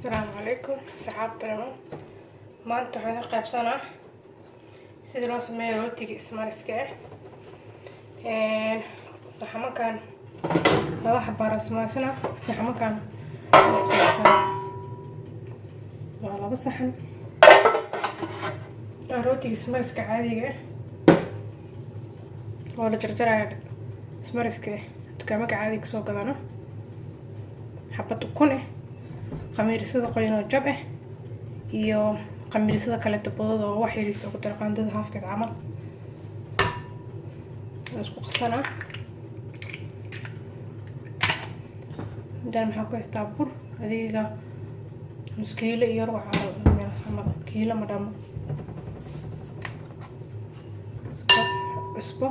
السلام عليكم صحابتنا. maanta waxaan ka qaybsanaa sida loo sameeyo rootiga ismaariska saxamankan laba xabaar ismaarsana saxamankan waa laba saxan rootiga ismaariska caadiga oo la jarjaraya ismaariska dukaamada caadiga kasoo gadano xabad ukun khamiirsada qoyan oo jab iyo khamiirsada kale tubadooda oo wax yar isku dar qaandada haafkeed camal isku qasana dan maxaa ku haystaa bur adiga nus kiilo iyo ruuc meel samada kiilo madama cusbo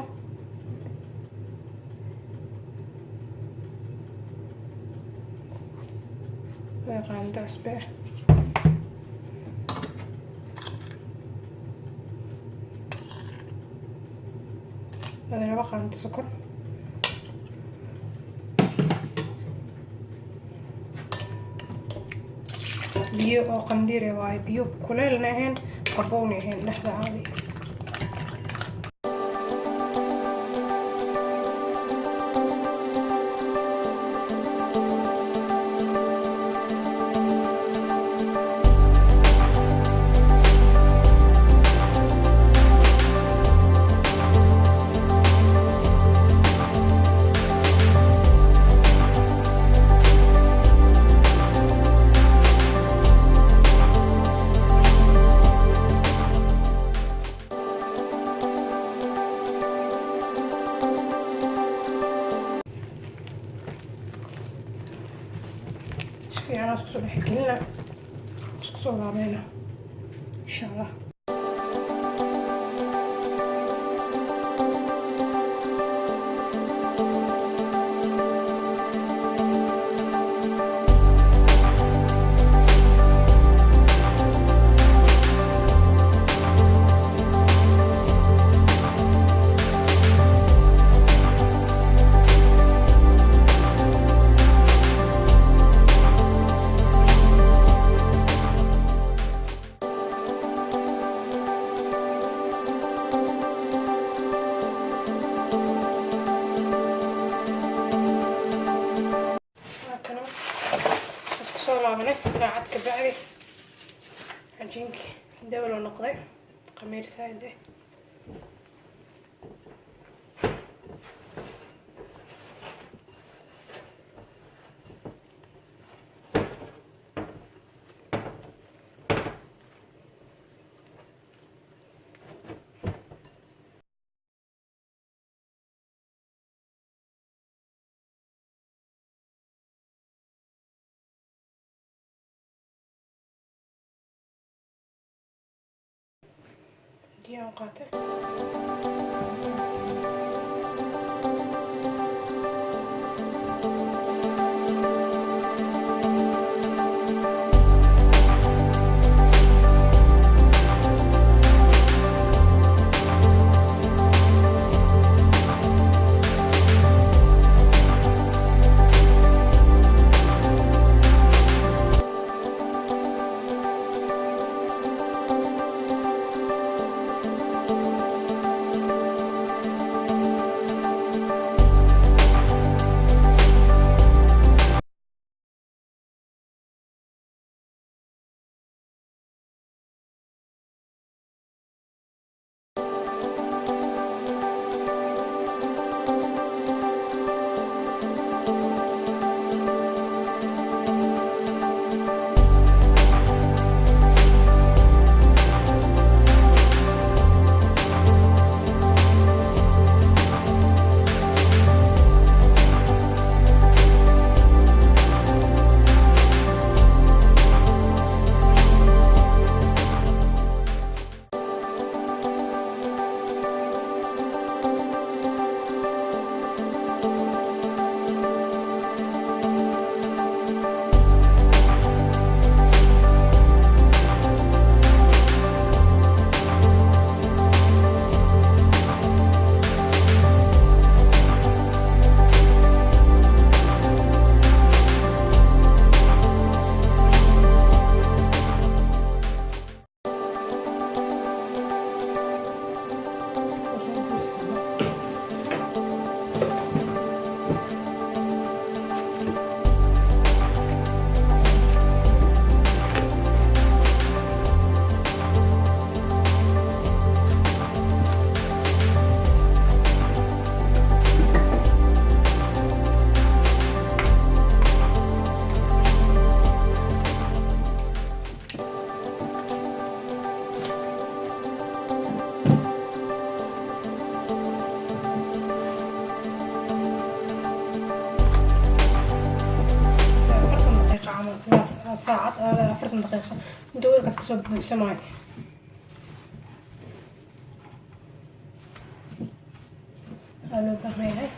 qaando cusbe laba qaando sokor biyo oo qandiire waaye biyo kuleelna ahayn qabowna ahayn dhexda caadi يعني اسكسو لحكينا اسكسو لابينا ان شاء الله ساعات كبعري عجينك دبل ونقضي خمير سايدة دي قاتل ساعة 40 دقيقة ندور كتكسب بسماي هلو بغيها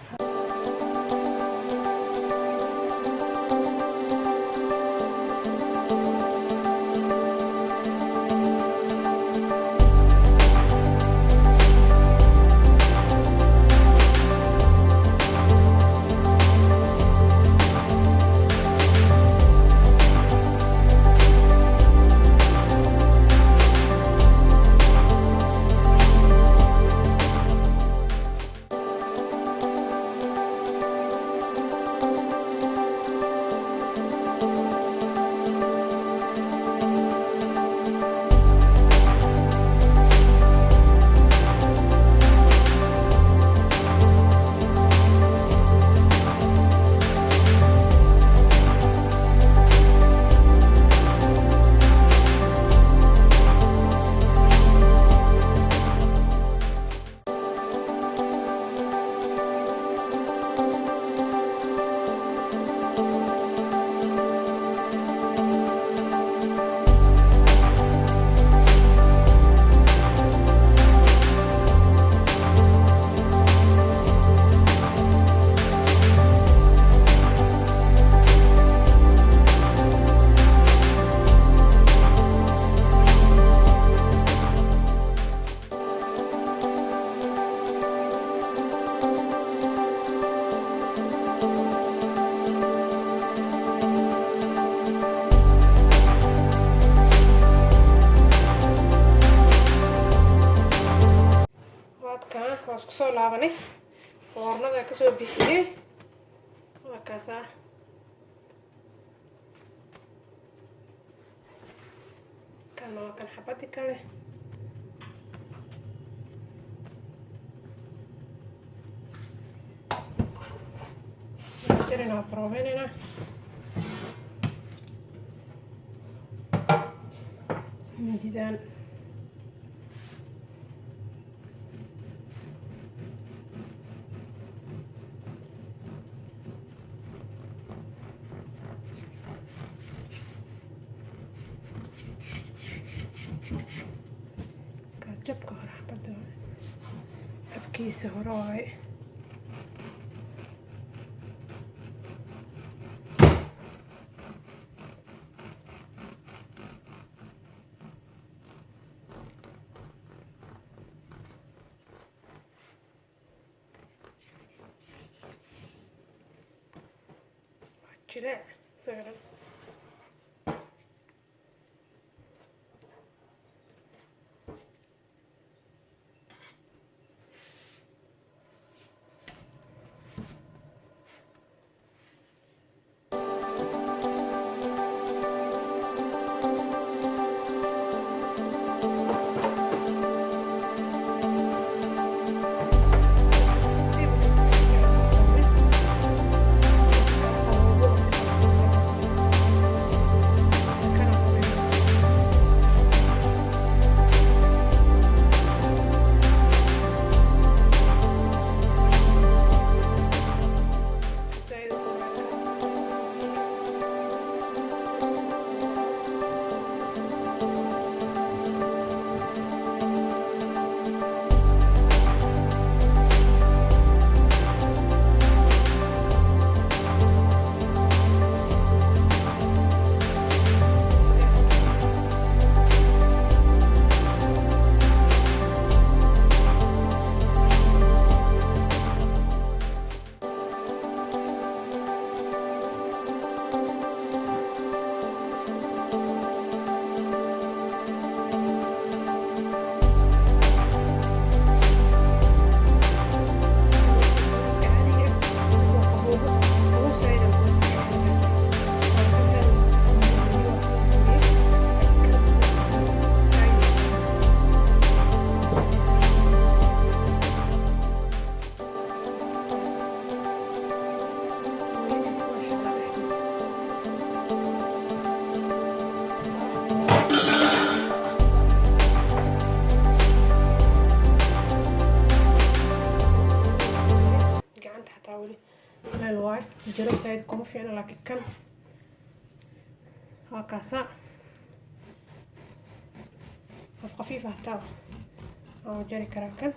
waa isku soo laabanay foornada ka soo bixiyay waa kaasa kan xabadi kale jirina provenena mididan jabka hore xabada afkiisa hore waaye jileec saaran جربت هاي كومو فينا لكن كان هكذا خفيفة حتى أو جري كراكن.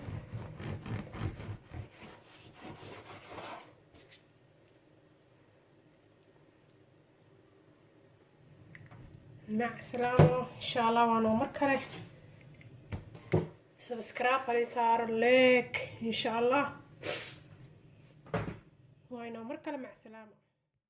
مع السلامة إن شاء الله. وأنا مركلة سبسكرايب علي صار ليك إن شاء الله. وأنا مركلة مع السلامة.